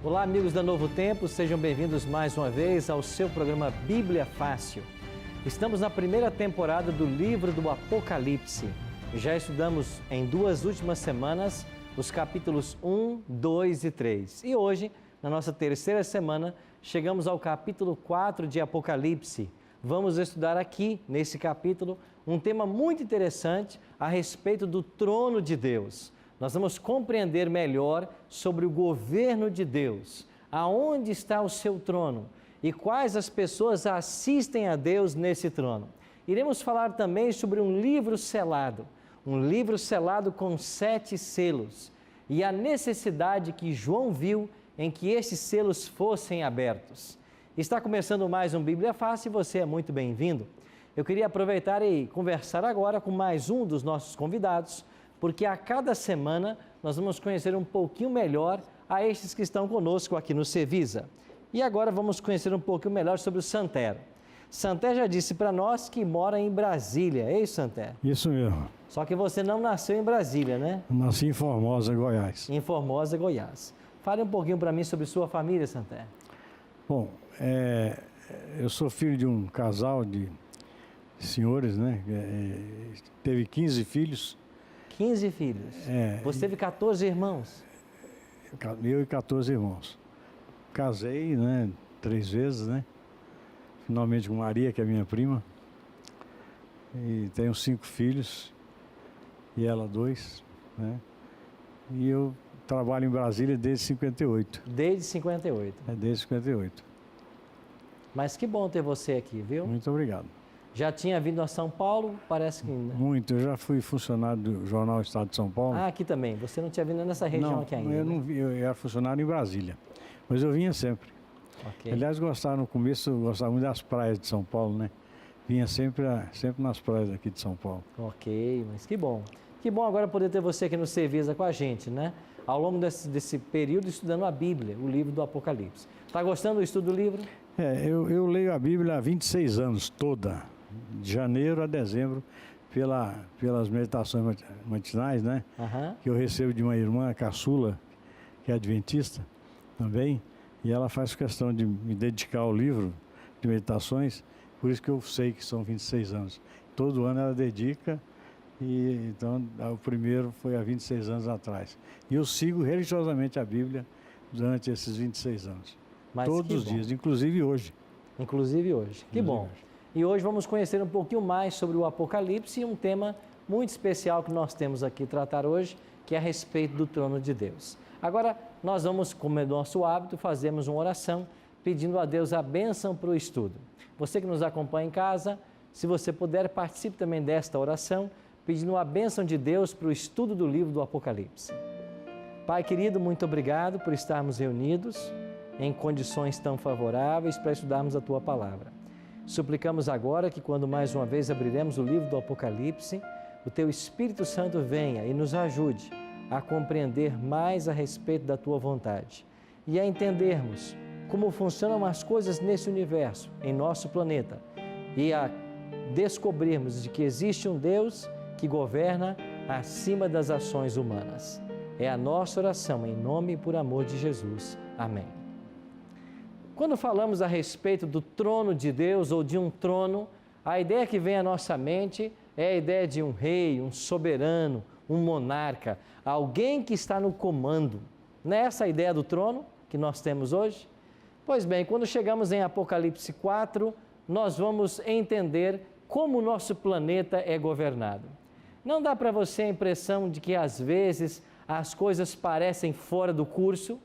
Olá, amigos da Novo Tempo, sejam bem-vindos mais uma vez ao seu programa Bíblia Fácil. Estamos na primeira temporada do livro do Apocalipse. Já estudamos em 2 últimas semanas os capítulos 1, 2 e 3. E hoje, na nossa terceira semana, chegamos ao capítulo 4 de Apocalipse. Vamos estudar aqui, nesse capítulo, um tema muito interessante a respeito do trono de Deus. Nós vamos compreender melhor sobre o governo de Deus, aonde está o seu trono e quais as pessoas assistem a Deus nesse trono. Iremos falar também sobre um livro selado com 7 selos e a necessidade que João viu em que esses selos fossem abertos. Está começando mais um Bíblia Fácil e você é muito bem-vindo. Eu queria aproveitar e conversar agora com mais um dos nossos convidados, porque a cada semana nós vamos conhecer um pouquinho melhor a estes que estão conosco aqui no Cevisa. E agora vamos conhecer um pouquinho melhor sobre o Santer. Santer já disse para nós que mora em Brasília, é isso, Santer? Isso mesmo. Só que você não nasceu em Brasília, né? Eu nasci em Formosa, Goiás. Em Formosa, Goiás. Fale um pouquinho para mim sobre sua família, Santer. Bom, eu sou filho de um casal de senhores, né? Teve 15 filhos. 15 filhos. Você teve 14 irmãos? Eu e 14 irmãos. Casei, né? 3 vezes, né? Finalmente com Maria, que é minha prima. E tenho 5 filhos. E ela 2, né? E eu trabalho em Brasília desde 58. Desde 58. Desde 58. Mas que bom ter você aqui, viu? Muito obrigado. Já tinha vindo a São Paulo? Parece que ainda. Muito, eu já fui funcionário do Jornal Estado de São Paulo. Ah, aqui também. Você não tinha vindo nessa região aqui ainda? Não, eu era funcionário em Brasília, mas eu vinha sempre. Okay. Aliás, no começo eu gostava muito das praias de São Paulo, né? Vinha sempre nas praias aqui de São Paulo. Ok, mas que bom. Que bom agora poder ter você aqui no Cevisa com a gente, né? Ao longo desse período estudando a Bíblia, o livro do Apocalipse. Está gostando do estudo do livro? Eu leio a Bíblia há 26 anos, toda. De janeiro a dezembro, pelas meditações matinais, né? Uhum. Que eu recebo de uma irmã, a caçula, que é adventista também, e ela faz questão de me dedicar ao livro de meditações, por isso que eu sei que são 26 anos. Todo ano ela dedica, e então o primeiro foi há 26 anos atrás. E eu sigo religiosamente a Bíblia durante esses 26 anos. Mas todos os dias, inclusive hoje. Inclusive hoje. Que bom. E hoje vamos conhecer um pouquinho mais sobre o Apocalipse e um tema muito especial que nós temos aqui tratar hoje, que é a respeito do trono de Deus. Agora, nós vamos, como é nosso hábito, fazermos uma oração pedindo a Deus a bênção para o estudo. Você que nos acompanha em casa, se você puder, participe também desta oração, pedindo a bênção de Deus para o estudo do livro do Apocalipse. Pai querido, muito obrigado por estarmos reunidos em condições tão favoráveis para estudarmos a Tua Palavra. Suplicamos agora que quando mais uma vez abriremos o livro do Apocalipse, o Teu Espírito Santo venha e nos ajude a compreender mais a respeito da Tua vontade e a entendermos como funcionam as coisas nesse universo, em nosso planeta, e a descobrirmos de que existe um Deus que governa acima das ações humanas. É a nossa oração em nome e por amor de Jesus. Amém. Quando falamos a respeito do trono de Deus ou de um trono, a ideia que vem à nossa mente é a ideia de um rei, um soberano, um monarca, alguém que está no comando. Não é essa a ideia do trono que nós temos hoje? Pois bem, quando chegamos em Apocalipse 4, nós vamos entender como o nosso planeta é governado. Não dá para você a impressão de que às vezes as coisas parecem fora do curso?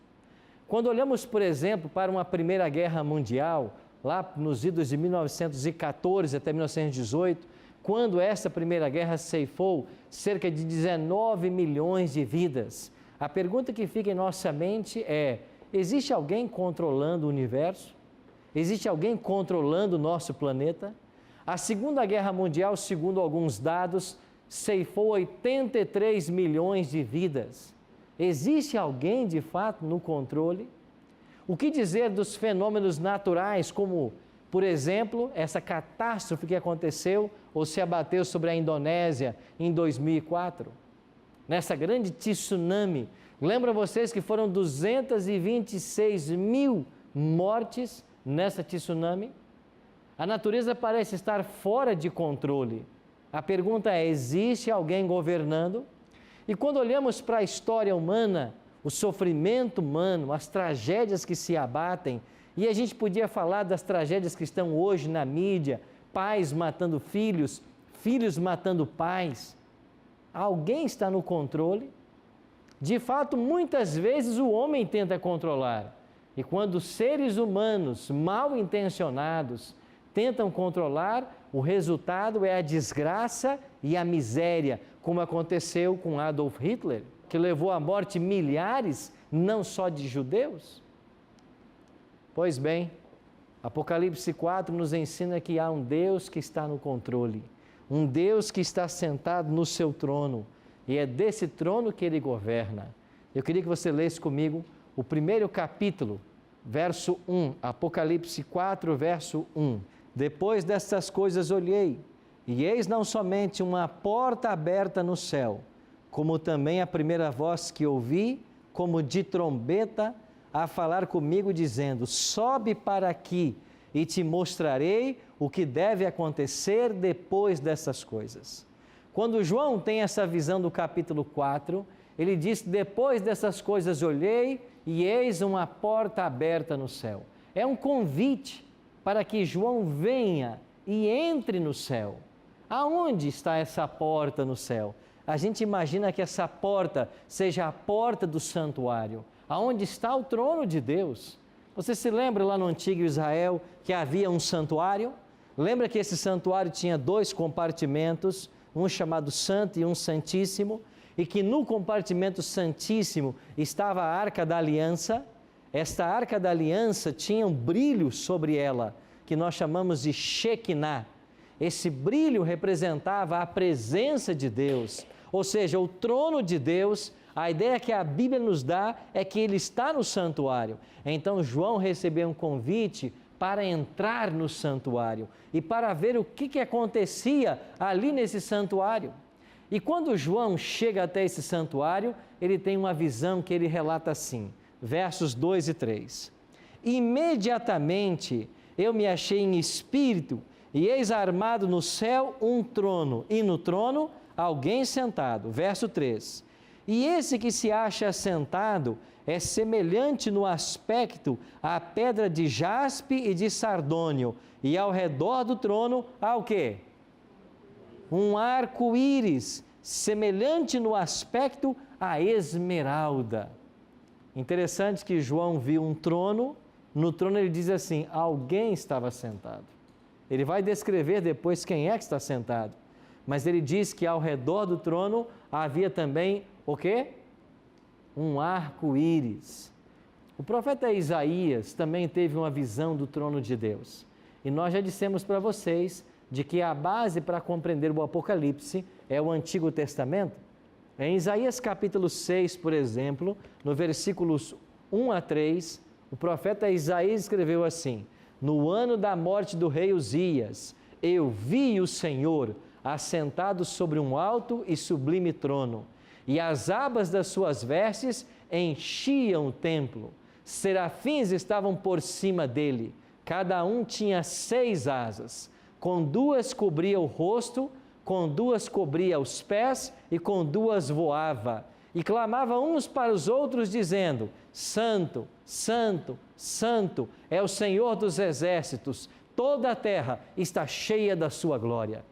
Quando olhamos, por exemplo, para uma Primeira Guerra Mundial, lá nos idos de 1914 até 1918, quando essa Primeira Guerra ceifou cerca de 19 milhões de vidas, a pergunta que fica em nossa mente é: existe alguém controlando o universo? Existe alguém controlando o nosso planeta? A Segunda Guerra Mundial, segundo alguns dados, ceifou 83 milhões de vidas. Existe alguém, de fato, no controle? O que dizer dos fenômenos naturais, como, por exemplo, essa catástrofe que aconteceu ou se abateu sobre a Indonésia em 2004? Nessa grande tsunami Lembra vocês que foram 226 mil mortes nessa tsunami? A natureza parece estar fora de controle. A pergunta é: existe alguém governando? E quando olhamos para a história humana, o sofrimento humano, as tragédias que se abatem, e a gente podia falar das tragédias que estão hoje na mídia, pais matando filhos, filhos matando pais, alguém está no controle? De fato, muitas vezes o homem tenta controlar. E quando seres humanos mal intencionados tentam controlar, o resultado é a desgraça e a miséria, como aconteceu com Adolf Hitler, que levou à morte milhares, não só de judeus. Pois bem, Apocalipse 4 nos ensina que há um Deus que está no controle, um Deus que está sentado no seu trono, e é desse trono que Ele governa. Eu queria que você lesse comigo o primeiro capítulo, verso 1, Apocalipse 4, verso 1. Depois destas coisas olhei, e eis não somente uma porta aberta no céu, como também a primeira voz que ouvi, como de trombeta, a falar comigo, dizendo: sobe para aqui, e te mostrarei o que deve acontecer depois dessas coisas. Quando João tem essa visão do capítulo 4, ele diz: depois dessas coisas olhei, e eis uma porta aberta no céu. É um convite para que João venha e entre no céu. Aonde está essa porta no céu? A gente imagina que essa porta seja a porta do santuário, aonde está o trono de Deus. Você se lembra lá no antigo Israel que havia um santuário? Lembra que esse santuário tinha 2 compartimentos, um chamado Santo e um Santíssimo, e que no compartimento Santíssimo estava a Arca da Aliança. Esta Arca da Aliança tinha um brilho sobre ela, que nós chamamos de Shekinah. Esse brilho representava a presença de Deus, ou seja, o trono de Deus. A ideia que a Bíblia nos dá é que Ele está no santuário. Então João recebeu um convite para entrar no santuário e para ver o que acontecia ali nesse santuário. E quando João chega até esse santuário, ele tem uma visão que ele relata assim, versos 2 e 3. Imediatamente eu me achei em espírito, e eis armado no céu um trono, e no trono alguém sentado. Verso 3. E esse que se acha sentado é semelhante no aspecto à pedra de jaspe e de sardônio, e ao redor do trono há o quê? Um arco-íris, semelhante no aspecto à esmeralda. Interessante que João viu um trono, no trono ele diz assim: alguém estava sentado. Ele vai descrever depois quem é que está sentado, mas ele diz que ao redor do trono havia também o quê? Um arco-íris. O profeta Isaías também teve uma visão do trono de Deus. E nós já dissemos para vocês de que a base para compreender o Apocalipse é o Antigo Testamento. Em Isaías capítulo 6, por exemplo, no versículos 1 a 3, o profeta Isaías escreveu assim: no ano da morte do rei Uzias, eu vi o Senhor assentado sobre um alto e sublime trono, e as abas das suas vestes enchiam o templo. Serafins estavam por cima dele, cada um tinha 6 asas, com 2 cobria o rosto, com 2 cobria os pés e com 2 voava. E clamava uns para os outros, dizendo: Santo, Santo, Santo é o Senhor dos exércitos, toda a terra está cheia da sua glória.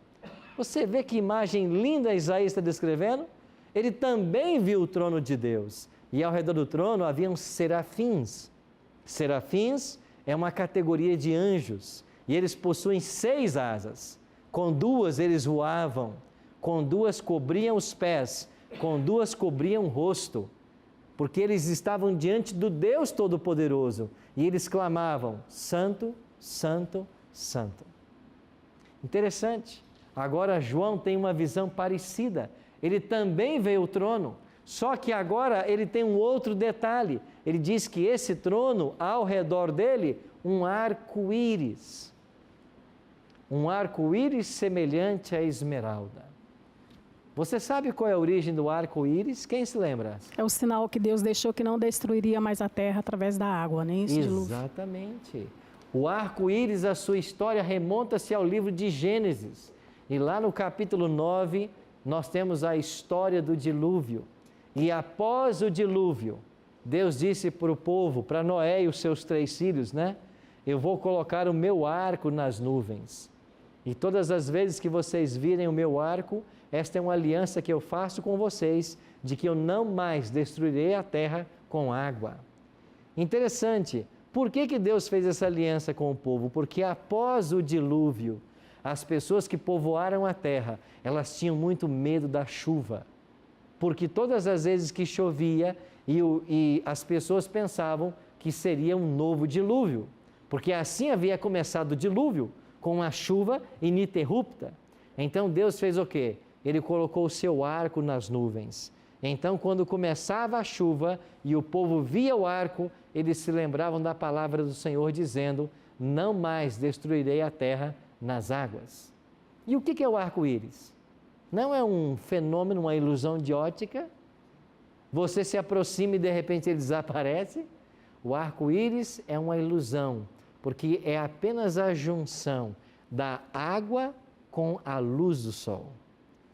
Você vê que imagem linda Isaías está descrevendo? Ele também viu o trono de Deus, e ao redor do trono haviam serafins. Serafins é uma categoria de anjos, e eles possuem 6 asas. Com 2 eles voavam, com 2 cobriam os pés, com 2 cobriam o rosto, porque eles estavam diante do Deus Todo-Poderoso, e eles clamavam: Santo, Santo, Santo. Interessante. Agora João tem uma visão parecida. Ele também vê o trono, só que agora ele tem um outro detalhe. Ele diz que esse trono, ao redor dele, um arco-íris. Um arco-íris semelhante à esmeralda. Você sabe qual é a origem do arco-íris? Quem se lembra? É o sinal que Deus deixou que não destruiria mais a terra através da água, né? Esse dilúvio. Exatamente. O arco-íris, a sua história remonta-se ao livro de Gênesis. E lá no capítulo 9, nós temos a história do dilúvio. E após o dilúvio, Deus disse para o povo, para Noé e os seus 3 filhos, né? Eu vou colocar o meu arco nas nuvens. E todas as vezes que vocês virem o meu arco, esta é uma aliança que eu faço com vocês, de que eu não mais destruirei a terra com água. Interessante, por que Deus fez essa aliança com o povo? Porque após o dilúvio, as pessoas que povoaram a terra, elas tinham muito medo da chuva. Porque todas as vezes que chovia, e as pessoas pensavam que seria um novo dilúvio. Porque assim havia começado o dilúvio, com a chuva ininterrupta. Então Deus fez o quê? Ele colocou o seu arco nas nuvens. Então, quando começava a chuva e o povo via o arco, eles se lembravam da palavra do Senhor dizendo: não mais destruirei a terra nas águas. E o que é o arco-íris? Não é um fenômeno, uma ilusão de ótica? Você se aproxima e de repente ele desaparece? O arco-íris é uma ilusão, porque é apenas a junção da água com a luz do sol.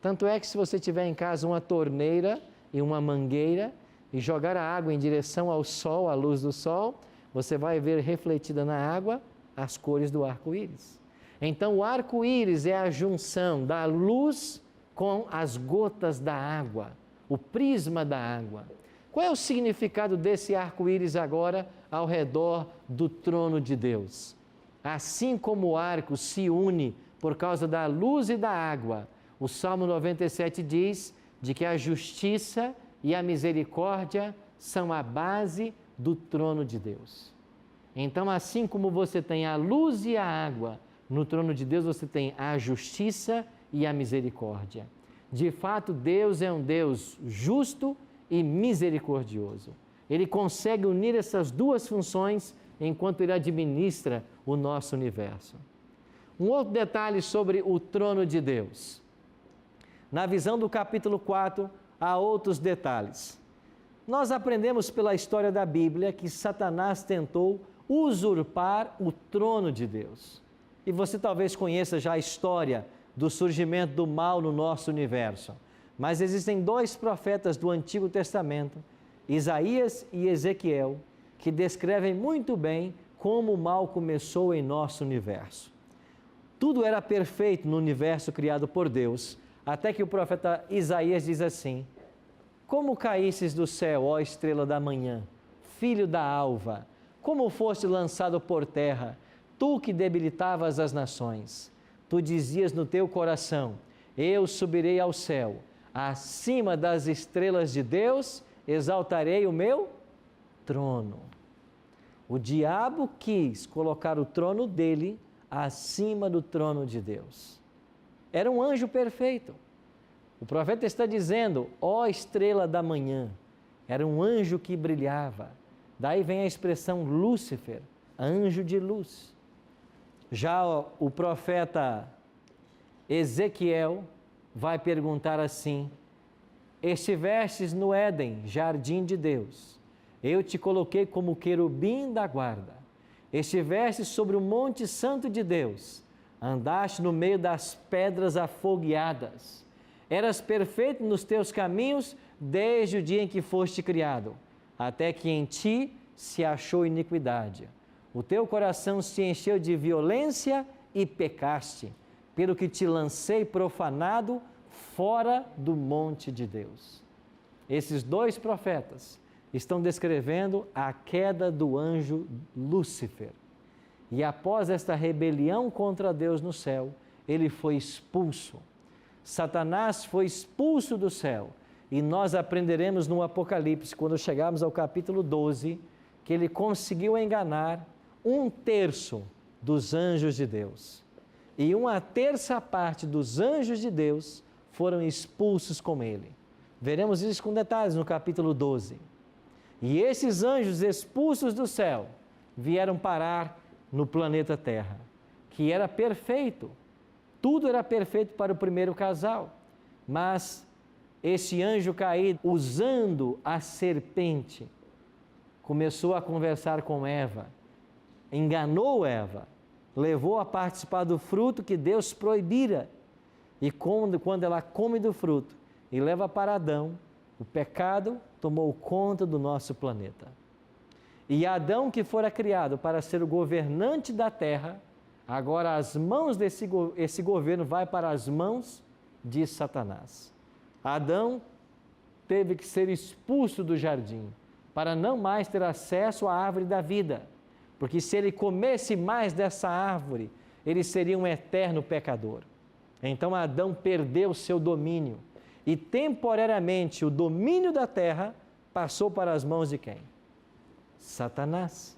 Tanto é que se você tiver em casa uma torneira e uma mangueira e jogar a água em direção ao sol, à luz do sol, você vai ver refletida na água as cores do arco-íris. Então, o arco-íris é a junção da luz com as gotas da água, o prisma da água. Qual é o significado desse arco-íris agora ao redor do trono de Deus? Assim como o arco se une por causa da luz e da água, o Salmo 97 diz de que a justiça e a misericórdia são a base do trono de Deus. Então, assim como você tem a luz e a água, no trono de Deus você tem a justiça e a misericórdia. De fato, Deus é um Deus justo e misericordioso. Ele consegue unir essas duas funções enquanto Ele administra o nosso universo. Um outro detalhe sobre o trono de Deus. Na visão do capítulo 4, há outros detalhes. Nós aprendemos pela história da Bíblia que Satanás tentou usurpar o trono de Deus. E você talvez conheça já a história do surgimento do mal no nosso universo. Mas existem 2 profetas do Antigo Testamento, Isaías e Ezequiel, que descrevem muito bem como o mal começou em nosso universo. Tudo era perfeito no universo criado por Deus, até que o profeta Isaías diz assim: como caísses do céu, ó estrela da manhã, filho da alva, como foste lançado por terra, tu que debilitavas as nações. Tu dizias no teu coração: eu subirei ao céu, acima das estrelas de Deus, exaltarei o meu trono. O diabo quis colocar o trono dele acima do trono de Deus. Era um anjo perfeito. O profeta está dizendo: ó estrela da manhã. Era um anjo que brilhava. Daí vem a expressão Lúcifer, anjo de luz. Já o profeta Ezequiel vai perguntar assim: estivestes no Éden, jardim de Deus, eu te coloquei como querubim da guarda, estiveste sobre o monte santo de Deus, andaste no meio das pedras afogueadas, eras perfeito nos teus caminhos desde o dia em que foste criado, até que em ti se achou iniquidade. O teu coração se encheu de violência e pecaste, pelo que te lancei profanado fora do monte de Deus. Esses 2 profetas estão descrevendo a queda do anjo Lúcifer. E após esta rebelião contra Deus no céu, ele foi expulso. Satanás foi expulso do céu. E nós aprenderemos no Apocalipse, quando chegarmos ao capítulo 12, que ele conseguiu enganar 1/3 dos anjos de Deus. E 1/3 parte dos anjos de Deus foram expulsos com ele. Veremos isso com detalhes no capítulo 12. E esses anjos expulsos do céu vieram parar no planeta Terra, que era perfeito. Tudo era perfeito para o primeiro casal. Mas esse anjo caído, usando a serpente, começou a conversar com Eva, enganou Eva, levou a participar do fruto que Deus proibira. E quando ela come do fruto e leva para Adão, o pecado tomou conta do nosso planeta. E Adão, que fora criado para ser o governante da terra, agora as mãos esse governo vai para as mãos de Satanás. Adão teve que ser expulso do jardim para não mais ter acesso à árvore da vida, porque se ele comesse mais dessa árvore, ele seria um eterno pecador. Então Adão perdeu o seu domínio e temporariamente o domínio da terra passou para as mãos de quem? Satanás.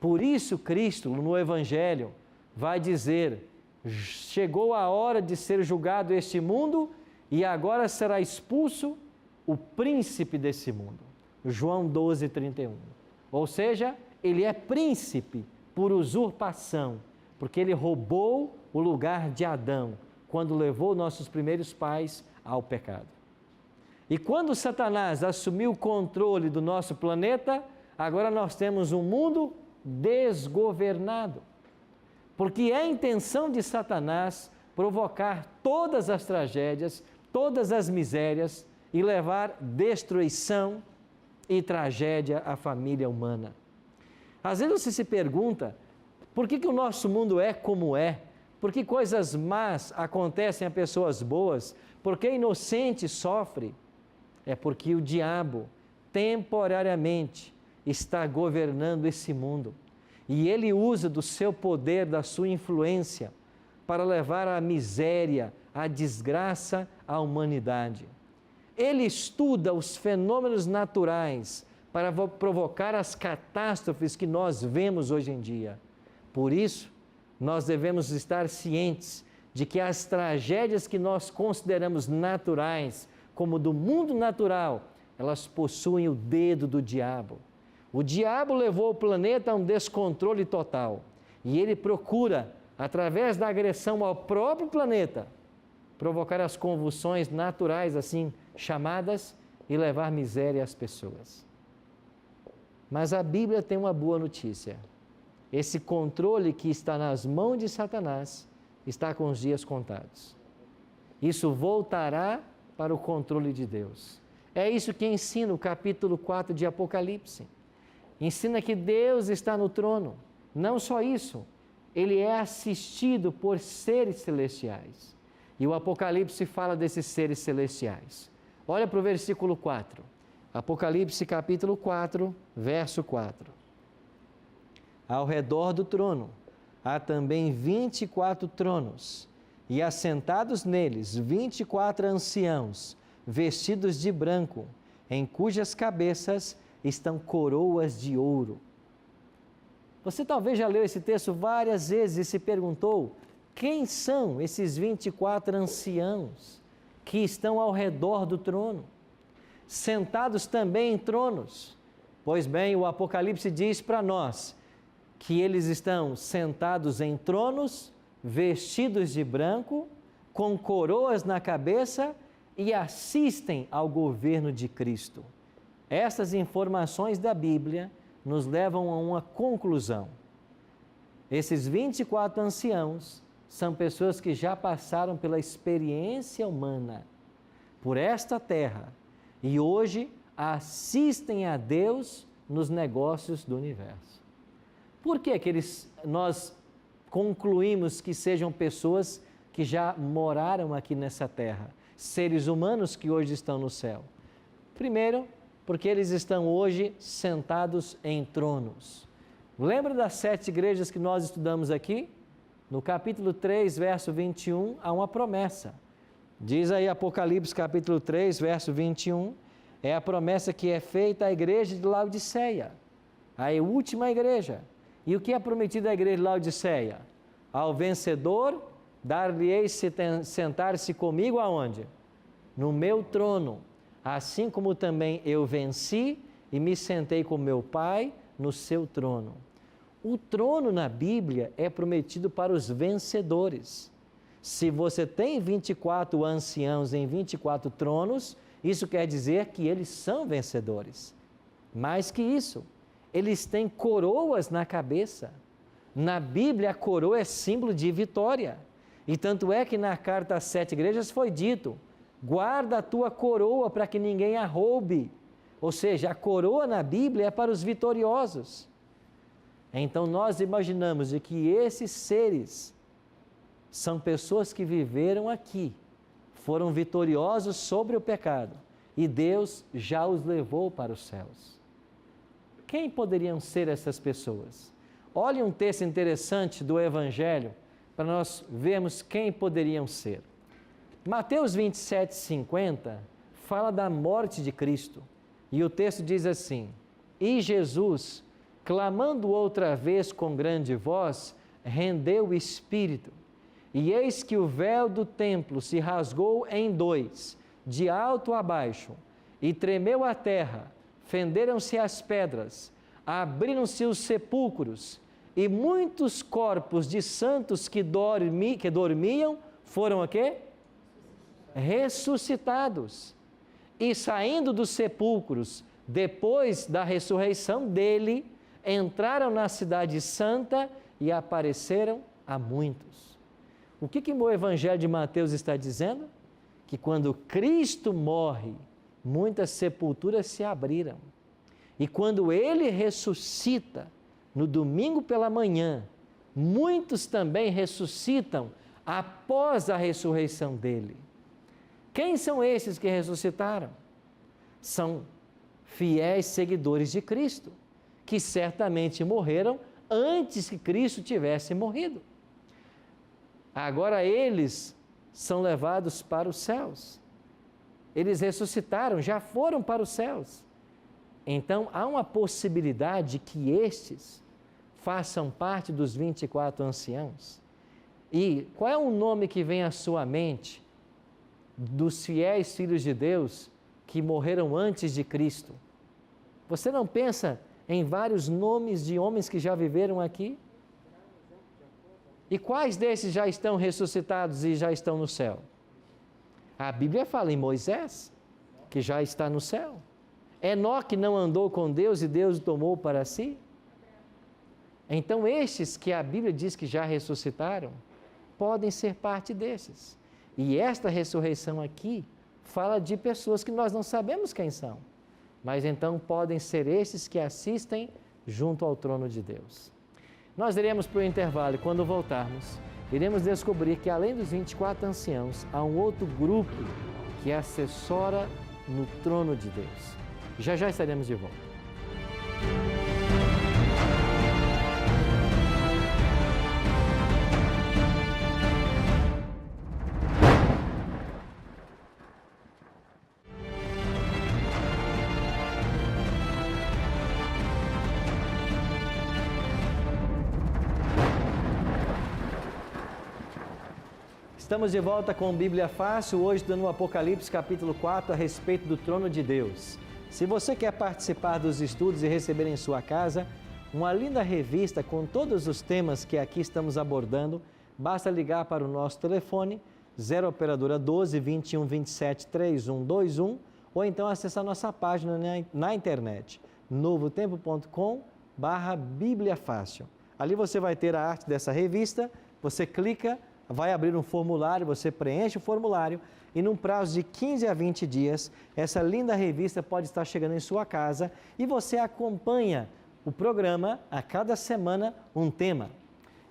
Por isso Cristo, no Evangelho, vai dizer: chegou a hora de ser julgado este mundo e agora será expulso o príncipe desse mundo. João 12:31. Ou seja, ele é príncipe por usurpação, porque ele roubou o lugar de Adão, quando levou nossos primeiros pais ao pecado. E quando Satanás assumiu o controle do nosso planeta, agora nós temos um mundo desgovernado. Porque é a intenção de Satanás provocar todas as tragédias, todas as misérias e levar destruição e tragédia à família humana. Às vezes você se pergunta, por que o nosso mundo é como é? Por que coisas más acontecem a pessoas boas? Por que inocente sofre? É porque o diabo, temporariamente, está governando esse mundo. E ele usa do seu poder, da sua influência, para levar à miséria, à desgraça à humanidade. Ele estuda os fenômenos naturais para provocar as catástrofes que nós vemos hoje em dia. Por isso, nós devemos estar cientes de que as tragédias que nós consideramos naturais, como do mundo natural, elas possuem o dedo do diabo. O diabo levou o planeta a um descontrole total e ele procura, através da agressão ao próprio planeta, provocar as convulsões naturais, assim chamadas, e levar miséria às pessoas. Mas a Bíblia tem uma boa notícia. Esse controle que está nas mãos de Satanás está com os dias contados. Isso voltará para o controle de Deus. É isso que ensina o capítulo 4 de Apocalipse. Ensina que Deus está no trono. Não só isso, ele é assistido por seres celestiais. E o Apocalipse fala desses seres celestiais. Olha para o versículo 4. Apocalipse capítulo 4, verso 4. Ao redor do trono há também 24 tronos, e assentados neles 24 anciãos, vestidos de branco, em cujas cabeças estão coroas de ouro. Você talvez já leu esse texto várias vezes e se perguntou: quem são esses 24 anciãos que estão ao redor do trono? Sentados também em tronos. Pois bem, o Apocalipse diz para nós que eles estão sentados em tronos, vestidos de branco, com coroas na cabeça e assistem ao governo de Cristo. Essas informações da Bíblia nos levam a uma conclusão. Esses 24 anciãos são pessoas que já passaram pela experiência humana, por esta terra, e hoje assistem a Deus nos negócios do universo. Por que nós concluímos que sejam pessoas que já moraram aqui nessa terra, seres humanos que hoje estão no céu? Primeiro, porque eles estão hoje sentados em tronos. Lembra das 7 igrejas que nós estudamos aqui? No capítulo 3, verso 21, há uma promessa. Diz aí Apocalipse capítulo 3, verso 21, é a promessa que é feita à igreja de Laodiceia, a última igreja. E o que é prometido à igreja de Laodiceia? Ao vencedor, dar-lhe-eis sentar-se comigo aonde? No meu trono, assim como também eu venci e me sentei com meu Pai no seu trono. O trono na Bíblia é prometido para os vencedores. Se você tem 24 anciãos em 24 tronos, isso quer dizer que eles são vencedores. Mais que isso, eles têm coroas na cabeça. Na Bíblia, a coroa é símbolo de vitória. E tanto é que na carta às 7 igrejas foi dito: guarda a tua coroa para que ninguém a roube. Ou seja, a coroa na Bíblia é para os vitoriosos. Então nós imaginamos de que esses seres são pessoas que viveram aqui, foram vitoriosos sobre o pecado e Deus já os levou para os céus. Quem poderiam ser essas pessoas? Olhe um texto interessante do Evangelho para nós vermos quem poderiam ser. Mateus 27:50 fala da morte de Cristo e o texto diz assim: e Jesus, clamando outra vez com grande voz, rendeu o espírito. E eis que o véu do templo se rasgou em dois, de alto a baixo, e tremeu a terra, fenderam-se as pedras, abriram-se os sepulcros, e muitos corpos de santos que dormiam foram o quê? Ressuscitados. E saindo dos sepulcros, depois da ressurreição dele, entraram na cidade santa e apareceram a muitos. O que o Evangelho de Mateus está dizendo? Que quando Cristo morre, muitas sepulturas se abriram. E quando Ele ressuscita, no domingo pela manhã, muitos também ressuscitam após a ressurreição dele. Quem são esses que ressuscitaram? São fiéis seguidores de Cristo, que certamente morreram antes que Cristo tivesse morrido. Agora eles são levados para os céus. Eles ressuscitaram, já foram para os céus. Então há uma possibilidade que estes façam parte dos 24 anciãos. E qual é o nome que vem à sua mente dos fiéis filhos de Deus que morreram antes de Cristo? Você não pensa em vários nomes de homens que já viveram aqui? E quais desses já estão ressuscitados e já estão no céu? A Bíblia fala em Moisés, que já está no céu. Enoque não andou com Deus e Deus o tomou para si. Então estes que a Bíblia diz que já ressuscitaram, podem ser parte desses. E esta ressurreição aqui fala de pessoas que nós não sabemos quem são, mas então podem ser esses que assistem junto ao trono de Deus. Nós iremos para o intervalo e quando voltarmos, iremos descobrir que além dos 24 anciãos, há um outro grupo que assessora no trono de Deus. Já já estaremos de volta. Estamos de volta com Bíblia Fácil, hoje dando o Apocalipse capítulo 4 a respeito do trono de Deus. Se você quer participar dos estudos e receber em sua casa uma linda revista com todos os temas que aqui estamos abordando, basta ligar para o nosso telefone 0 operadora 12 21 27 3121 ou então acessar nossa página na internet novotempo.com/Bíblia Fácil. Ali você vai ter a arte dessa revista, você clica, vai abrir um formulário, você preenche o formulário e num prazo de 15 a 20 dias, essa linda revista pode estar chegando em sua casa e você acompanha o programa a cada semana um tema.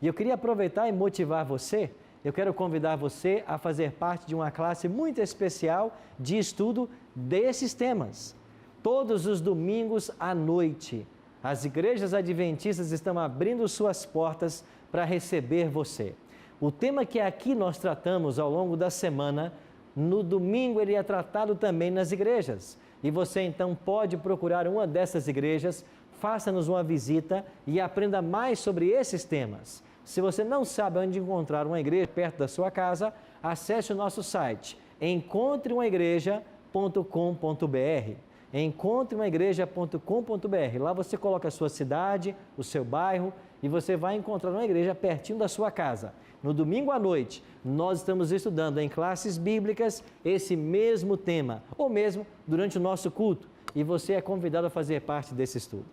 E eu queria aproveitar e motivar você, eu quero convidar você a fazer parte de uma classe muito especial de estudo desses temas. Todos os domingos à noite, as igrejas adventistas estão abrindo suas portas para receber você. O tema que aqui nós tratamos ao longo da semana, no domingo ele é tratado também nas igrejas. E você então pode procurar uma dessas igrejas, faça-nos uma visita e aprenda mais sobre esses temas. Se você não sabe onde encontrar uma igreja perto da sua casa, acesse o nosso site encontreumaigreja.com.br. encontreumaigreja.com.br. Lá você coloca a sua cidade, o seu bairro e você vai encontrar uma igreja pertinho da sua casa. No domingo à noite, nós estamos estudando em classes bíblicas esse mesmo tema, ou mesmo durante o nosso culto, e você é convidado a fazer parte desse estudo.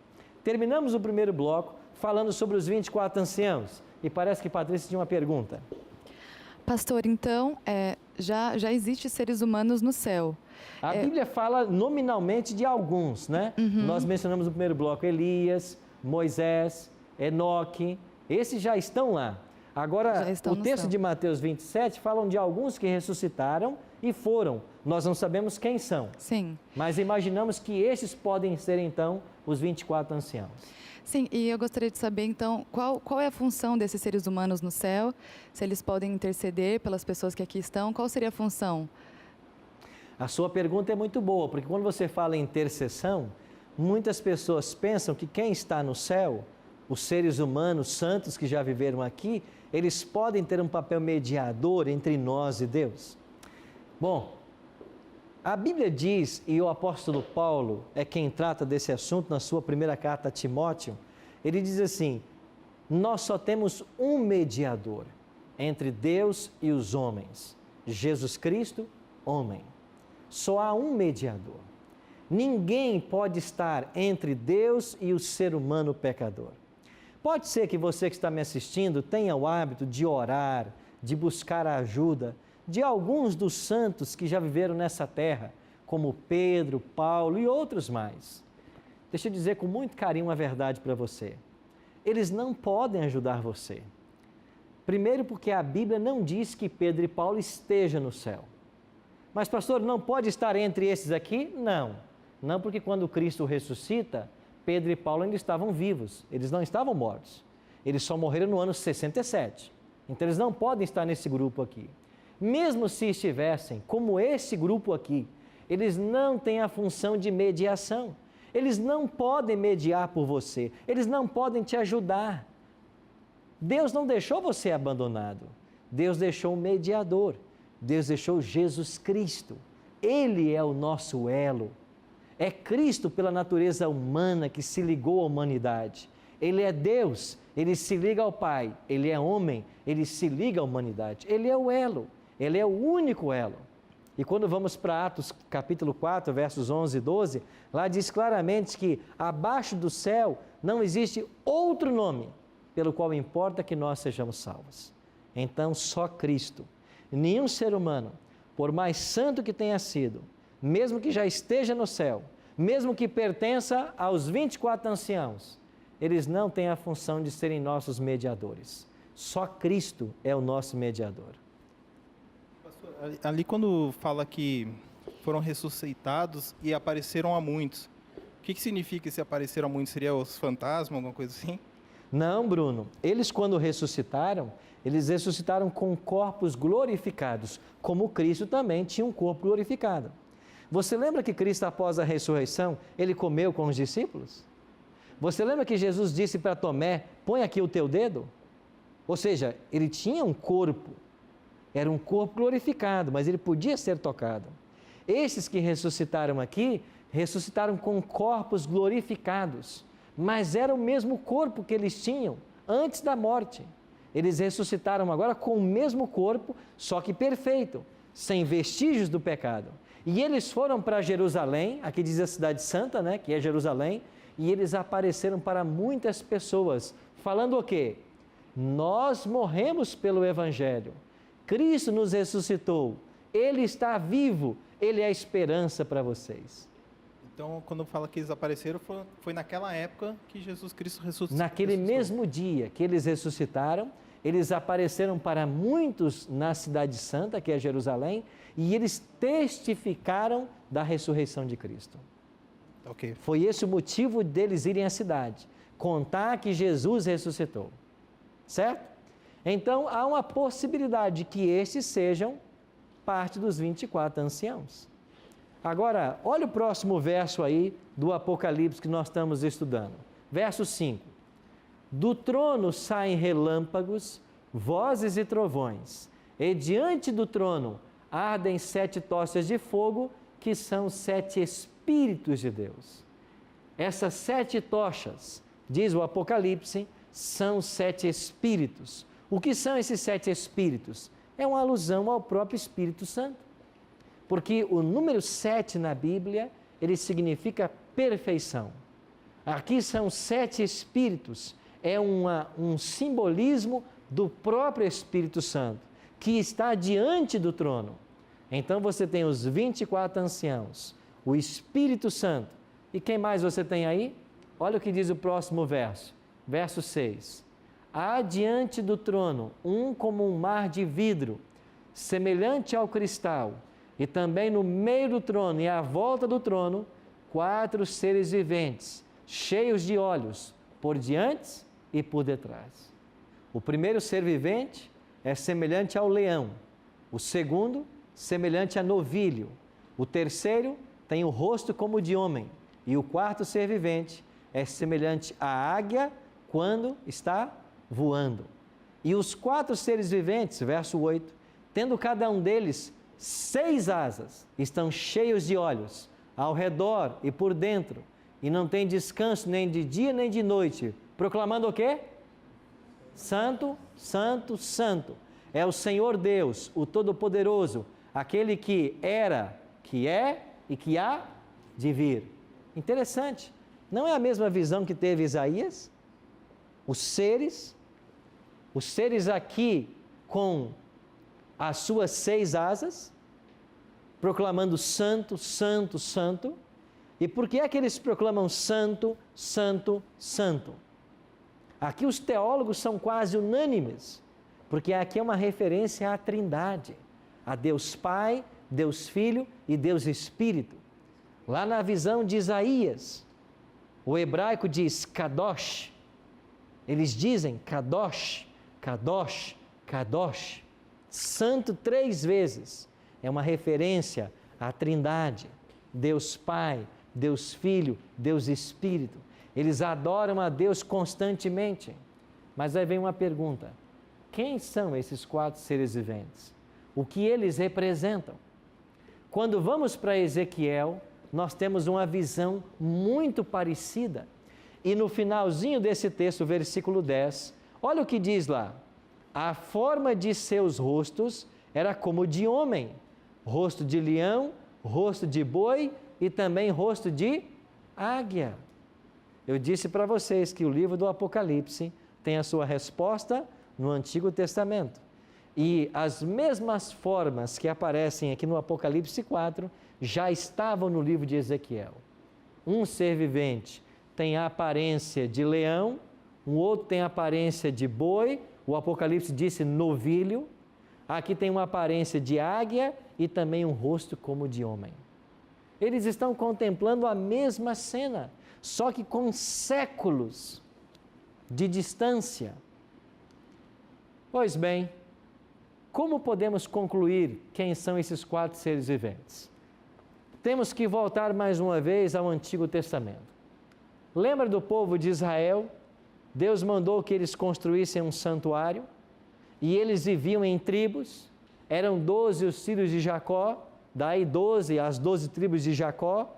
Terminamos o primeiro bloco falando sobre os 24 anciãos, e parece que Patrícia tinha uma pergunta. Pastor, então, já existem seres humanos no céu. A Bíblia fala nominalmente de alguns, né? Nós mencionamos no primeiro bloco Elias, Moisés, Enoque, esses já estão lá. Agora, o texto de Mateus 27 falam de alguns que ressuscitaram e foram. Nós não sabemos quem são. Sim. Mas imaginamos que esses podem ser, então, os 24 anciãos. Sim, e eu gostaria de saber, então, qual é a função desses seres humanos no céu? Se eles podem interceder pelas pessoas que aqui estão, qual seria a função? A sua pergunta é muito boa, porque quando você fala em intercessão, muitas pessoas pensam que quem está no céu, os seres humanos santos que já viveram aqui, eles podem ter um papel mediador entre nós e Deus. Bom, a Bíblia diz, e o apóstolo Paulo é quem trata desse assunto na sua primeira carta a Timóteo, ele diz assim: nós só temos um mediador entre Deus e os homens, Jesus Cristo, homem. Só há um mediador. Ninguém pode estar entre Deus e o ser humano pecador. Pode ser que você que está me assistindo tenha o hábito de orar, de buscar a ajuda de alguns dos santos que já viveram nessa terra, como Pedro, Paulo e outros mais. Deixa eu dizer com muito carinho uma verdade para você. Eles não podem ajudar você. Primeiro porque a Bíblia não diz que Pedro e Paulo estejam no céu. Mas pastor, não pode estar entre esses aqui? Não. Não, porque quando Cristo ressuscita, Pedro e Paulo ainda estavam vivos, eles não estavam mortos. Eles só morreram no ano 67. Então eles não podem estar nesse grupo aqui. Mesmo se estivessem, como esse grupo aqui, eles não têm a função de mediação. Eles não podem mediar por você, eles não podem te ajudar. Deus não deixou você abandonado, Deus deixou um mediador, Deus deixou Jesus Cristo. Ele é o nosso elo. É Cristo pela natureza humana que se ligou à humanidade. Ele é Deus, ele se liga ao Pai. Ele é homem, ele se liga à humanidade. Ele é o elo, ele é o único elo. E quando vamos para Atos capítulo 4, versos 11 e 12, lá diz claramente que abaixo do céu não existe outro nome pelo qual importa que nós sejamos salvos. Então só Cristo. Nenhum ser humano, por mais santo que tenha sido, mesmo que já esteja no céu, mesmo que pertença aos 24 anciãos, eles não têm a função de serem nossos mediadores. Só Cristo é o nosso mediador. Pastor, ali quando fala que foram ressuscitados e apareceram a muitos, o que significa esse apareceram a muitos? Seria os fantasmas, alguma coisa assim? Não, Bruno. Eles quando ressuscitaram, eles ressuscitaram com corpos glorificados, como Cristo também tinha um corpo glorificado. Você lembra que Cristo, após a ressurreição, ele comeu com os discípulos? Você lembra que Jesus disse para Tomé, põe aqui o teu dedo? Ou seja, ele tinha um corpo, era um corpo glorificado, mas ele podia ser tocado. Esses que ressuscitaram aqui, ressuscitaram com corpos glorificados, mas era o mesmo corpo que eles tinham antes da morte. Eles ressuscitaram agora com o mesmo corpo, só que perfeito, sem vestígios do pecado. E eles foram para Jerusalém, aqui diz a cidade santa, né, que é Jerusalém, e eles apareceram para muitas pessoas, falando o quê? Nós morremos pelo Evangelho, Cristo nos ressuscitou, Ele está vivo, Ele é a esperança para vocês. Então, quando fala que eles apareceram, foi naquela época que Jesus Cristo ressuscitou. Naquele mesmo dia que eles ressuscitaram, eles apareceram para muitos na cidade santa, que é Jerusalém, e eles testificaram da ressurreição de Cristo. Okay. Foi esse o motivo deles irem à cidade, contar que Jesus ressuscitou. Certo? Então, há uma possibilidade de que estes sejam parte dos 24 anciãos. Agora, olha o próximo verso aí do Apocalipse que nós estamos estudando. Verso 5. Do trono saem relâmpagos, vozes e trovões, e diante do trono ardem 7 tochas de fogo, que são 7 Espíritos Espíritos de Deus. Essas 7 tochas, diz o Apocalipse, são 7 Espíritos. O que são esses 7 Espíritos? É uma alusão ao próprio Espírito Santo. Porque o número 7 na Bíblia, ele significa perfeição. Aqui são 7 Espíritos, é um simbolismo do próprio Espírito Santo, que está diante do trono. Então você tem os 24 anciãos, o Espírito Santo. E quem mais você tem aí? Olha o que diz o próximo verso, verso 6. Há diante do trono um como um mar de vidro, semelhante ao cristal, e também no meio do trono e à volta do trono, 4 seres viventes, cheios de olhos, por diante e por detrás. O primeiro ser vivente é semelhante ao leão, o segundo, semelhante a novilho, o terceiro tem o rosto como de homem, e o quarto ser vivente é semelhante à águia quando está voando. E os 4 seres viventes, verso 8, tendo cada um deles 6 asas, estão cheios de olhos, ao redor e por dentro, e não tem descanso nem de dia nem de noite, proclamando o quê? Santo, Santo, Santo. É o Senhor Deus, o Todo-Poderoso, aquele que era, que é e que há de vir. Interessante. Não é a mesma visão que teve Isaías? Os seres aqui com as suas 6 asas, proclamando Santo, Santo, Santo. E por que é que eles proclamam Santo, Santo, Santo? Aqui os teólogos são quase unânimes, porque aqui é uma referência à Trindade, a Deus Pai, Deus Filho e Deus Espírito. Lá na visão de Isaías, o hebraico diz Kadosh, eles dizem Kadosh, Kadosh, Kadosh, Santo 3 vezes, é uma referência à Trindade, Deus Pai, Deus Filho, Deus Espírito. Eles adoram a Deus constantemente. Mas aí vem uma pergunta: quem são esses 4 seres viventes? O que eles representam? Quando vamos para Ezequiel, nós temos uma visão muito parecida. E no finalzinho desse texto, versículo 10, olha o que diz lá: a forma de seus rostos era como de homem, rosto de leão, rosto de boi e também rosto de águia. Eu disse para vocês que o livro do Apocalipse tem a sua resposta no Antigo Testamento. E as mesmas formas que aparecem aqui no Apocalipse 4 já estavam no livro de Ezequiel. Um ser vivente tem a aparência de leão, um outro tem a aparência de boi, o Apocalipse disse novilho, aqui tem uma aparência de águia e também um rosto como de homem. Eles estão contemplando a mesma cena, só que com séculos de distância. Pois bem, como podemos concluir quem são esses 4 seres viventes? Temos que voltar mais uma vez ao Antigo Testamento. Lembra do povo de Israel? Deus mandou que eles construíssem um santuário e eles viviam em tribos. Eram 12 os filhos de Jacó, daí 12 as 12 tribos de Jacó.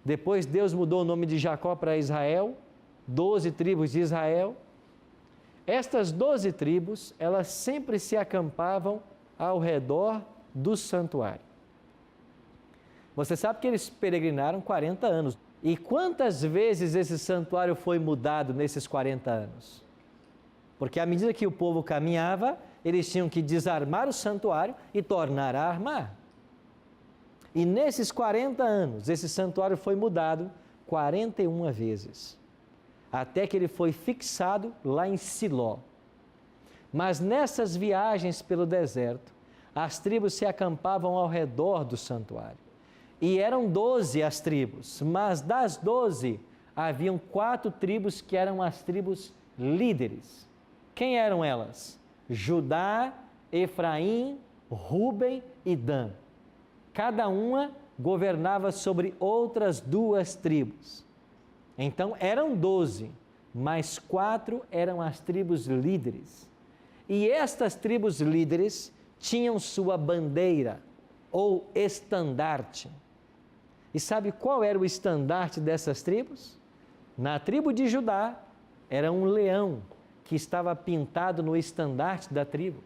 Depois Deus mudou o nome de Jacó para Israel, 12 tribos de Israel. Estas 12 tribos, elas sempre se acampavam ao redor do santuário. Você sabe que eles peregrinaram 40 anos. E quantas vezes esse santuário foi mudado nesses 40 anos? Porque à medida que o povo caminhava, eles tinham que desarmar o santuário e tornar a armar. E nesses 40 anos, esse santuário foi mudado 41 vezes, até que ele foi fixado lá em Siló. Mas nessas viagens pelo deserto, as tribos se acampavam ao redor do santuário. E eram 12 as tribos, mas das 12, haviam 4 tribos que eram as tribos líderes. Quem eram elas? Judá, Efraim, Rúben e Dan. Cada uma governava sobre outras 2 tribos. Então eram 12, mas 4 eram as tribos líderes. E estas tribos líderes tinham sua bandeira ou estandarte. E sabe qual era o estandarte dessas tribos? Na tribo de Judá, era um leão que estava pintado no estandarte da tribo.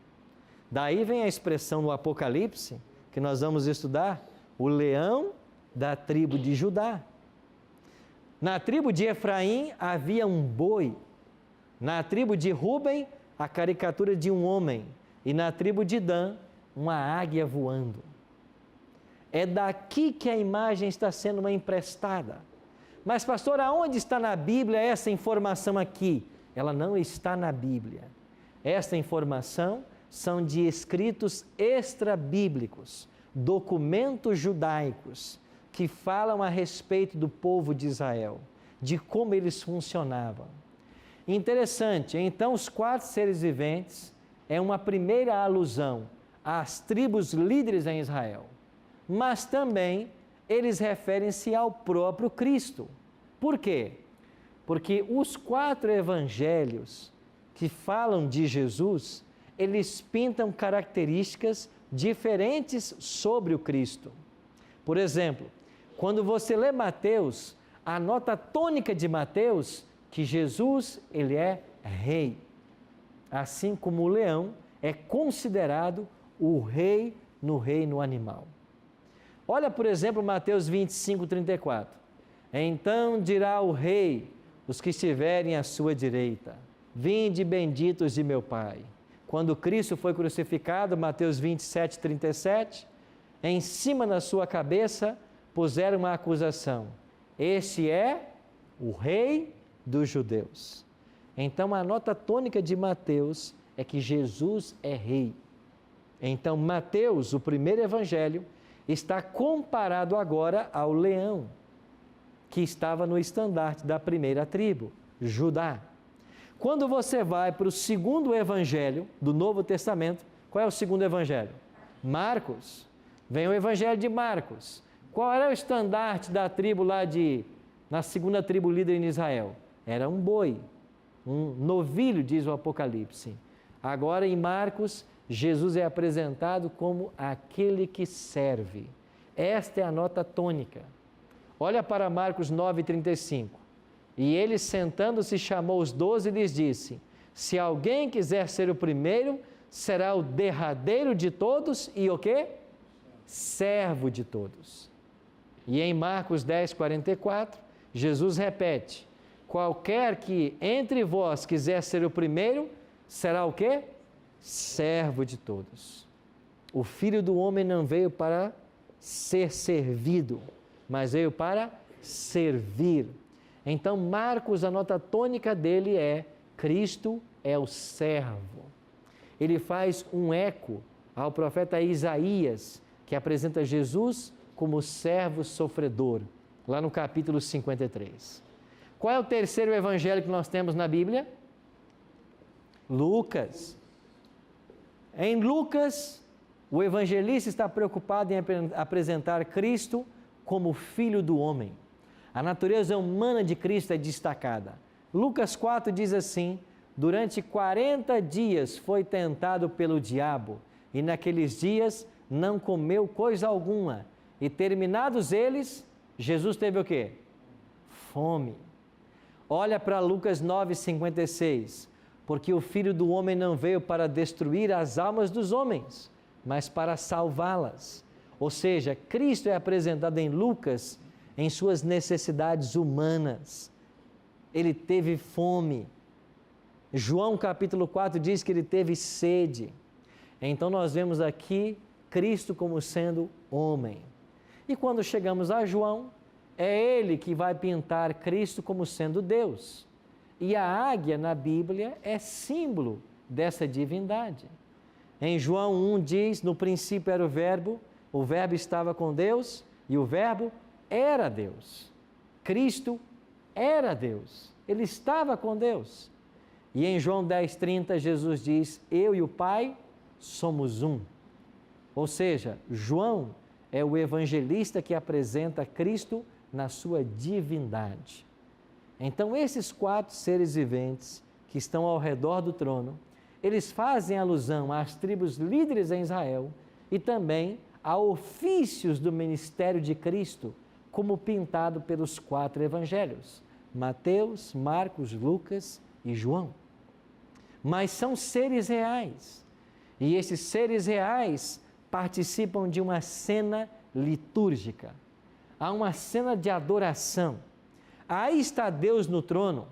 Daí vem a expressão no Apocalipse, que nós vamos estudar, o leão da tribo de Judá. Na tribo de Efraim havia um boi. Na tribo de Ruben, a caricatura de um homem. E na tribo de Dan, uma águia voando. É daqui que a imagem está sendo emprestada. Mas, pastor, aonde está na Bíblia essa informação aqui? Ela não está na Bíblia. Essa informação são de escritos extra-bíblicos, documentos judaicos, que falam a respeito do povo de Israel, de como eles funcionavam. Interessante, então os 4 seres viventes é uma primeira alusão às tribos líderes em Israel, mas também eles referem-se ao próprio Cristo. Por quê? Porque os 4 evangelhos que falam de Jesus, eles pintam características diferentes sobre o Cristo. Por exemplo, quando você lê Mateus, a nota tônica de Mateus, que Jesus, ele é rei. Assim como o leão é considerado o rei no reino animal. Olha, por exemplo, Mateus 25, 34. Então dirá o rei, os que estiverem à sua direita, vinde benditos de meu Pai. Quando Cristo foi crucificado, Mateus 27, 37, em cima da sua cabeça puseram uma acusação. Este é o rei dos judeus. Então a nota tônica de Mateus é que Jesus é rei. Então Mateus, o primeiro evangelho, está comparado agora ao leão, que estava no estandarte da primeira tribo, Judá. Quando você vai para o segundo evangelho do Novo Testamento, qual é o segundo evangelho? Marcos. Vem o evangelho de Marcos. Qual era o estandarte da tribo lá na segunda tribo líder em Israel? Era um boi, um novilho, diz o Apocalipse. Agora em Marcos, Jesus é apresentado como aquele que serve. Esta é a nota tônica. Olha para Marcos 9,35. E ele, sentando-se, chamou os 12 e lhes disse: se alguém quiser ser o primeiro, será o derradeiro de todos e o quê? Servo de todos. E em Marcos 10,44, Jesus repete: qualquer que entre vós quiser ser o primeiro, será o quê? Servo de todos. O Filho do Homem não veio para ser servido, mas veio para servir. Então, Marcos, a nota tônica dele é: Cristo é o servo. Ele faz um eco ao profeta Isaías, que apresenta Jesus como servo sofredor, lá no capítulo 53. Qual é o terceiro evangelho que nós temos na Bíblia? Lucas. Em Lucas, o evangelista está preocupado em apresentar Cristo como Filho do Homem. A natureza humana de Cristo é destacada. Lucas 4 diz assim: durante 40 dias foi tentado pelo diabo, e naqueles dias não comeu coisa alguma. E terminados eles, Jesus teve o quê? Fome. Olha para Lucas 9,56. Porque o Filho do Homem não veio para destruir as almas dos homens, mas para salvá-las. Ou seja, Cristo é apresentado em Lucas em suas necessidades humanas. Ele teve fome. João capítulo 4 diz que ele teve sede. Então nós vemos aqui Cristo como sendo homem. E quando chegamos a João, é ele que vai pintar Cristo como sendo Deus. E a águia na Bíblia é símbolo dessa divindade. Em João 1 diz: no princípio era o Verbo estava com Deus e o Verbo era Deus. Cristo era Deus, ele estava com Deus. E em João 10,30 Jesus diz: eu e o Pai somos um. Ou seja, João é o evangelista que apresenta Cristo na sua divindade. Então, esses 4 seres viventes que estão ao redor do trono, eles fazem alusão às tribos líderes em Israel e também a ofícios do ministério de Cristo como pintado pelos 4 evangelhos: Mateus, Marcos, Lucas e João. Mas são seres reais. E esses seres reais participam de uma cena litúrgica. Há uma cena de adoração. Aí está Deus no trono,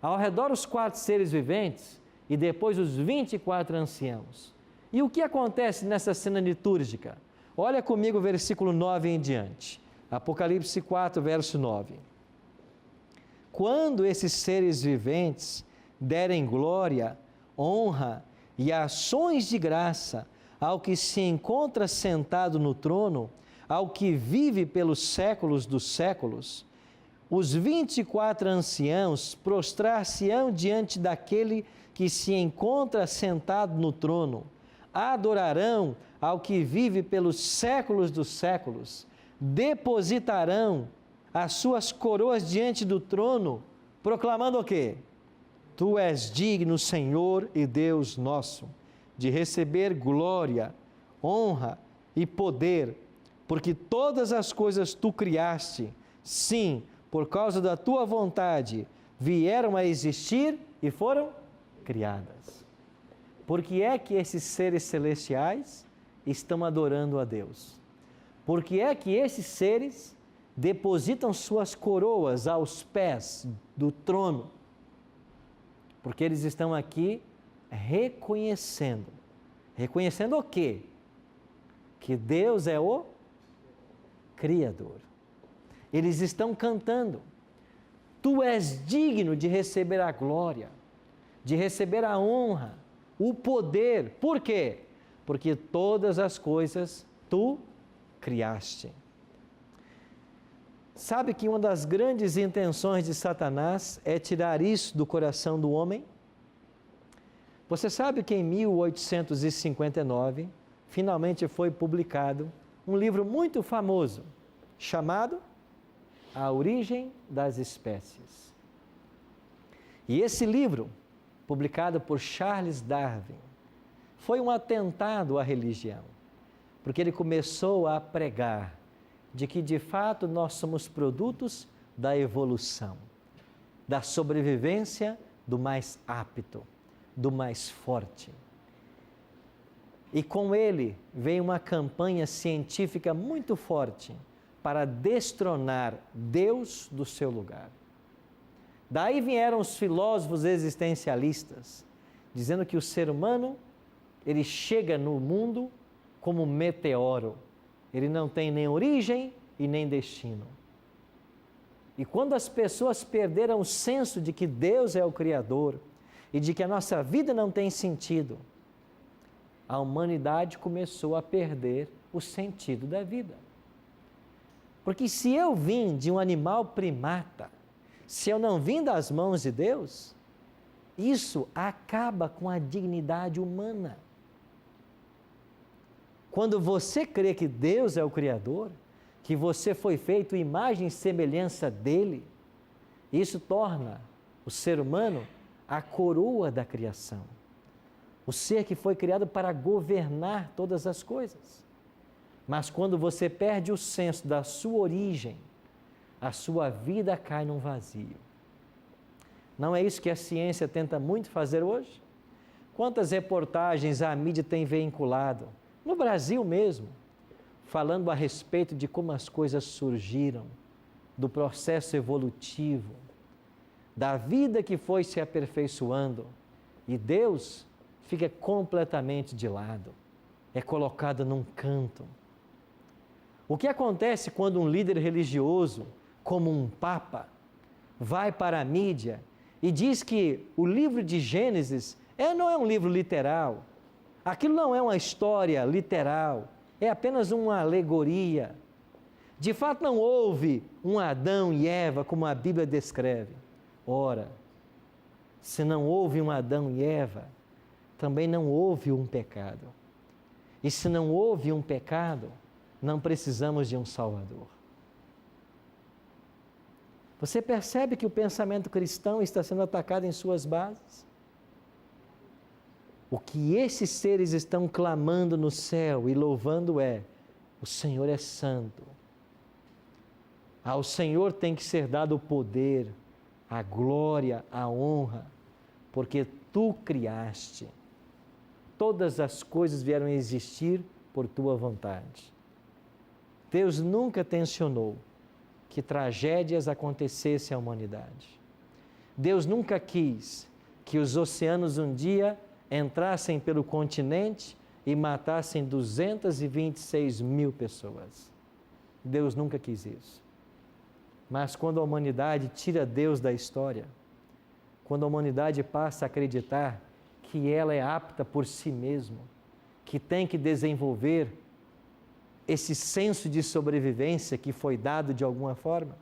ao redor os 4 seres viventes e depois os 24 anciãos. E o que acontece nessa cena litúrgica? Olha comigo o versículo 9 em diante. Apocalipse 4, verso 9. Quando esses seres viventes derem glória, honra e ações de graça ao que se encontra sentado no trono, ao que vive pelos séculos dos séculos, os 24 anciãos prostrar-se-ão diante daquele que se encontra sentado no trono, adorarão ao que vive pelos séculos dos séculos, depositarão as suas coroas diante do trono, proclamando o quê? Tu és digno, Senhor e Deus nosso, de receber glória, honra e poder, porque todas as coisas tu criaste, sim, por causa da tua vontade, vieram a existir e foram criadas. Por que é que esses seres celestiais estão adorando a Deus? Por que é que esses seres depositam suas coroas aos pés do trono? Porque eles estão aqui reconhecendo. Reconhecendo o quê? Que Deus é o Criador. Eles estão cantando: Tu és digno de receber a glória, de receber a honra, o poder. Por quê? Porque todas as coisas tu criaste. Sabe que uma das grandes intenções de Satanás é tirar isso do coração do homem? Você sabe que em 1859, finalmente foi publicado um livro muito famoso, chamado A Origem das Espécies. E esse livro, publicado por Charles Darwin, foi um atentado à religião, porque ele começou a pregar de que, de fato, nós somos produtos da evolução, da sobrevivência do mais apto, do mais forte. E com ele veio uma campanha científica muito forte para destronar Deus do seu lugar. Daí vieram os filósofos existencialistas, dizendo que o ser humano, ele chega no mundo como um meteoro. Ele não tem nem origem e nem destino. E quando as pessoas perderam o senso de que Deus é o Criador e de que a nossa vida não tem sentido, a humanidade começou a perder o sentido da vida. Porque se eu vim de um animal primata, se eu não vim das mãos de Deus, isso acaba com a dignidade humana. Quando você crê que Deus é o Criador, que você foi feito imagem e semelhança dEle, isso torna o ser humano a coroa da criação. O ser que foi criado para governar todas as coisas. Mas quando você perde o senso da sua origem, a sua vida cai num vazio. Não é isso que a ciência tenta muito fazer hoje? Quantas reportagens a mídia tem veiculado, no Brasil mesmo, falando a respeito de como as coisas surgiram, do processo evolutivo, da vida que foi se aperfeiçoando, e Deus fica completamente de lado, é colocado num canto. O que acontece quando um líder religioso, como um papa, vai para a mídia e diz que o livro de Gênesis não é um livro literal, aquilo não é uma história literal, é apenas uma alegoria. De fato, não houve um Adão e Eva como a Bíblia descreve. Ora, se não houve um Adão e Eva, também não houve um pecado. E se não houve um pecado, não precisamos de um Salvador. Você percebe que o pensamento cristão está sendo atacado em suas bases? O que esses seres estão clamando no céu e louvando é: o Senhor é santo. Ao Senhor tem que ser dado o poder, a glória, a honra, porque tu criaste. Todas as coisas vieram a existir por tua vontade. Deus nunca tensionou que tragédias acontecessem à humanidade. Deus nunca quis que os oceanos um dia entrassem pelo continente e matassem 226 mil pessoas. Deus nunca quis isso. Mas quando a humanidade tira Deus da história, quando a humanidade passa a acreditar que ela é apta por si mesma, que tem que desenvolver esse senso de sobrevivência que foi dado de alguma forma,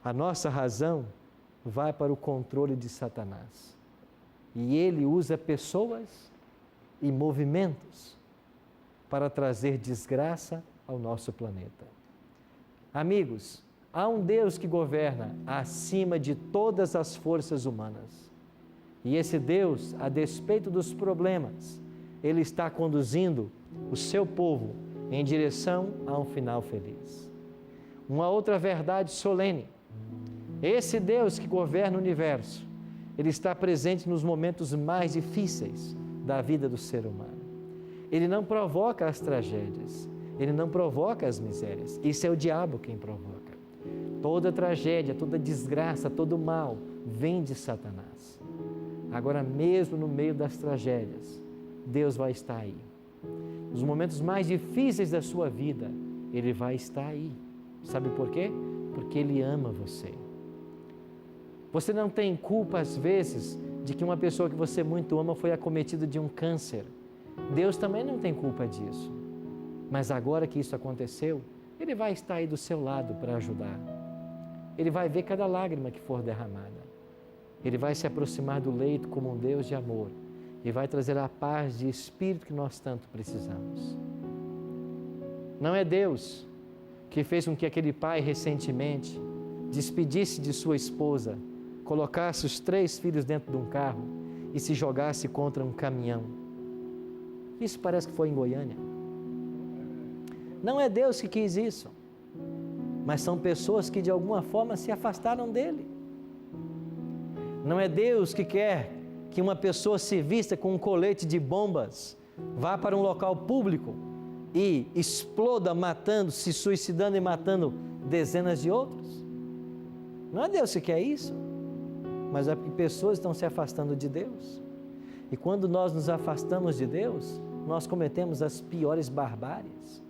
a nossa razão vai para o controle de Satanás. E ele usa pessoas e movimentos para trazer desgraça ao nosso planeta. Amigos, há um Deus que governa acima de todas as forças humanas. E esse Deus, a despeito dos problemas, Ele está conduzindo o seu povo em direção a um final feliz. Uma outra verdade solene: esse Deus que governa o universo, Ele está presente nos momentos mais difíceis da vida do ser humano. Ele não provoca as tragédias, Ele não provoca as misérias. Isso é o diabo quem provoca. Toda tragédia, toda desgraça, todo mal vem de Satanás. Agora, mesmo no meio das tragédias, Deus vai estar aí. Nos momentos mais difíceis da sua vida, Ele vai estar aí. Sabe por quê? Porque Ele ama você. Você não tem culpa, às vezes, de que uma pessoa que você muito ama foi acometida de um câncer. Deus também não tem culpa disso. Mas agora que isso aconteceu, Ele vai estar aí do seu lado para ajudar. Ele vai ver cada lágrima que for derramada. Ele vai se aproximar do leito como um Deus de amor e vai trazer a paz de espírito que nós tanto precisamos. Não é Deus que fez com que aquele pai recentemente despedisse de sua esposa, colocasse os 3 filhos dentro de um carro e se jogasse contra um caminhão. Isso parece que foi em Goiânia. Não é Deus que quis isso, mas são pessoas que de alguma forma se afastaram dele. Não é Deus que quer que uma pessoa se vista com um colete de bombas, vá para um local público e exploda matando, se suicidando e matando dezenas de outros. Não é Deus que quer isso, mas é porque pessoas estão se afastando de Deus. E quando nós nos afastamos de Deus, nós cometemos as piores barbáries.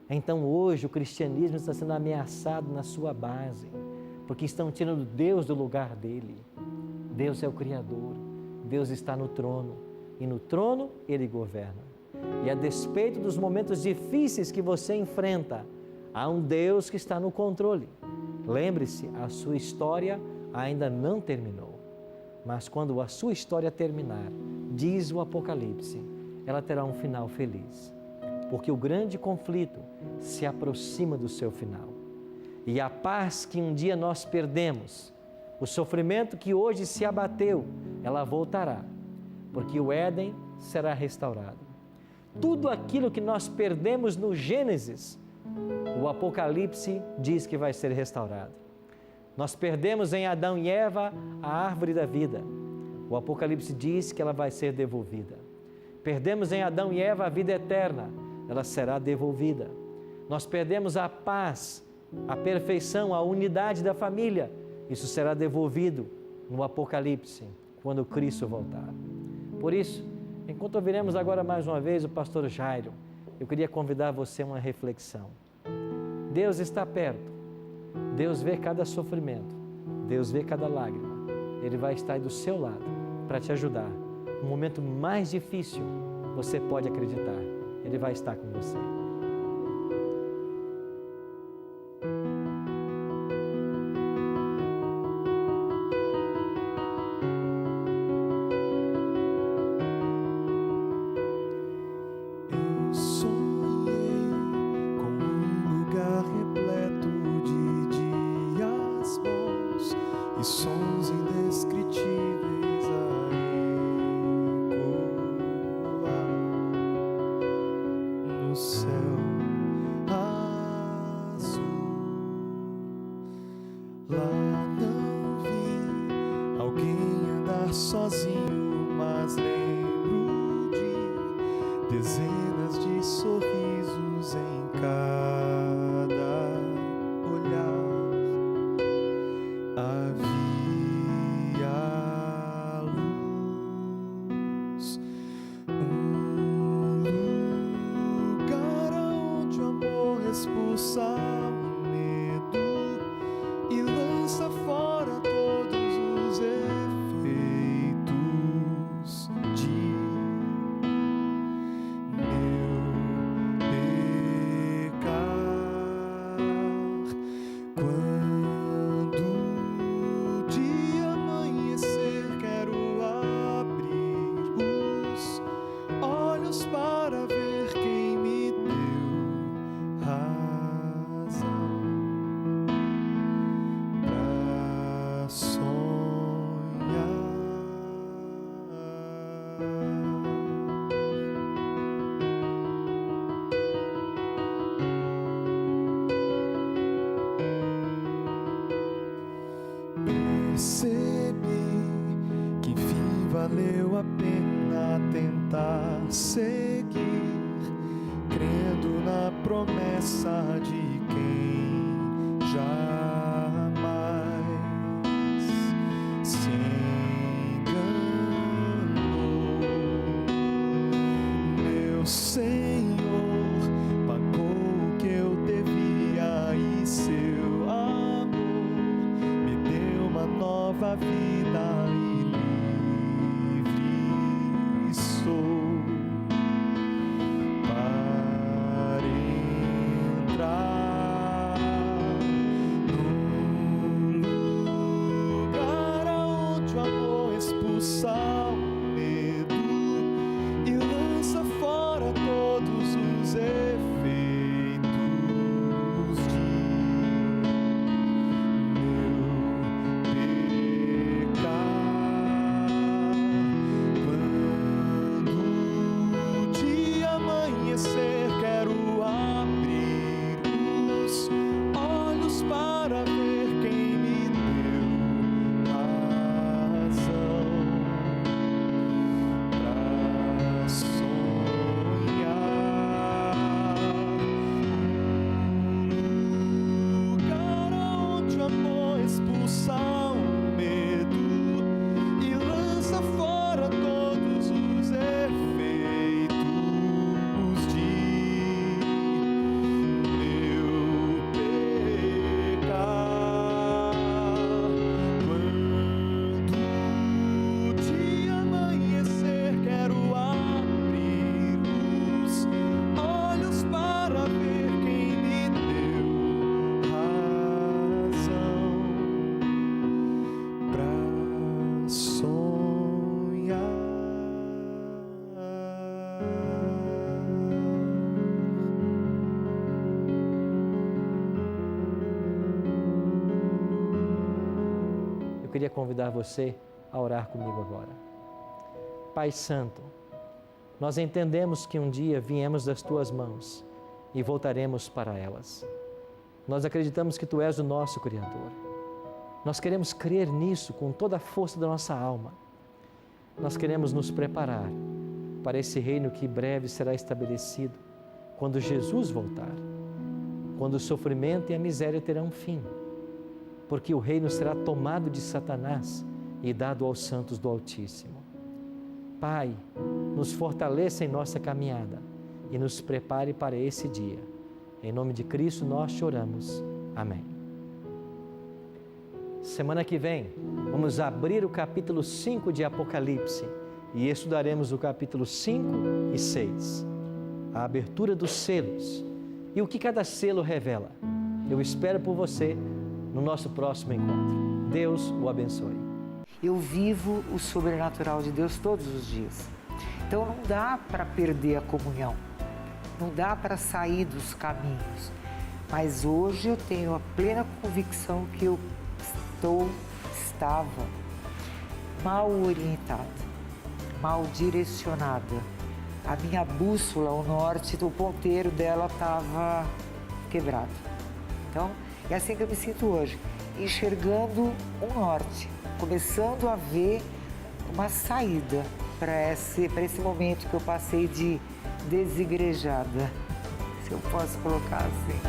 Então hoje o cristianismo está sendo ameaçado na sua base, porque estão tirando Deus do lugar dele. Deus é o Criador, Deus está no trono, e no trono Ele governa. E a despeito dos momentos difíceis que você enfrenta, há um Deus que está no controle. Lembre-se, a sua história ainda não terminou, mas quando a sua história terminar, diz o Apocalipse, ela terá um final feliz, porque o grande conflito se aproxima do seu final. E a paz que um dia nós perdemos, o sofrimento que hoje se abateu, ela voltará, porque o Éden será restaurado. Tudo aquilo que nós perdemos no Gênesis, o Apocalipse diz que vai ser restaurado. Nós perdemos em Adão e Eva a árvore da vida. O Apocalipse diz que ela vai ser devolvida. Perdemos em Adão e Eva a vida eterna, ela será devolvida. Nós perdemos a paz, a perfeição, a unidade da família. Isso será devolvido no Apocalipse, quando Cristo voltar. Por isso, enquanto ouviremos agora mais uma vez o pastor Jairo, eu queria convidar você a uma reflexão. Deus está perto, Deus vê cada sofrimento, Deus vê cada lágrima. Ele vai estar aí do seu lado para te ajudar. No momento mais difícil, você pode acreditar, Ele vai estar com você. Sons indescritíveis a ecoar no céu. expulsa o medo e lança fora todos os efeitos de meu pecar. Quando o dia amanhecer, quero abrir os olhos para ver quem me deu razão pra sonhar. Percebi que enfim valeu a pena tentar seguir, crendo na promessa de quem jamais se enganou. Meu Senhor pagou o que eu devia e seu amor me deu uma nova vida e livre sou para entrar num lugar aonde o amor expulsa o medo e lança fora todos os efeitos de meu pecar. Quando o dia amanhecer, quero abrir os olhos para ver quem me deu razão pra sonhar. Um lugar onde o amor expulsa o medo e lança fora todos os efeitos de meu pecar. Quando o dia amanhecer, quero abrir os olhos para ver quem me deu razão pra sonhar. Eu queria convidar você a orar comigo agora. Pai Santo, nós entendemos que um dia viemos das Tuas mãos e voltaremos para elas. Nós acreditamos que Tu és o nosso Criador. Nós queremos crer nisso com toda a força da nossa alma. Nós queremos nos preparar para esse reino que breve será estabelecido quando Jesus voltar, quando o sofrimento e a miséria terão fim, porque o reino será tomado de Satanás e dado aos santos do Altíssimo. Pai, nos fortaleça em nossa caminhada e nos prepare para esse dia. Em nome de Cristo nós choramos. Amém. Semana que vem, vamos abrir o capítulo 5 de Apocalipse e estudaremos o capítulo 5 e 6, a abertura dos selos e o que cada selo revela. Eu espero por você no nosso próximo encontro. Deus o abençoe. Eu vivo o sobrenatural de Deus todos os dias. Então não dá para perder a comunhão, não dá para sair dos caminhos. Mas hoje eu tenho a plena convicção que eu estava mal orientada, mal direcionada. A minha bússola, o norte, o ponteiro dela estava quebrado. Então, é assim que eu me sinto hoje, enxergando um norte, começando a ver uma saída para esse momento que eu passei de desigrejada, se eu posso colocar assim.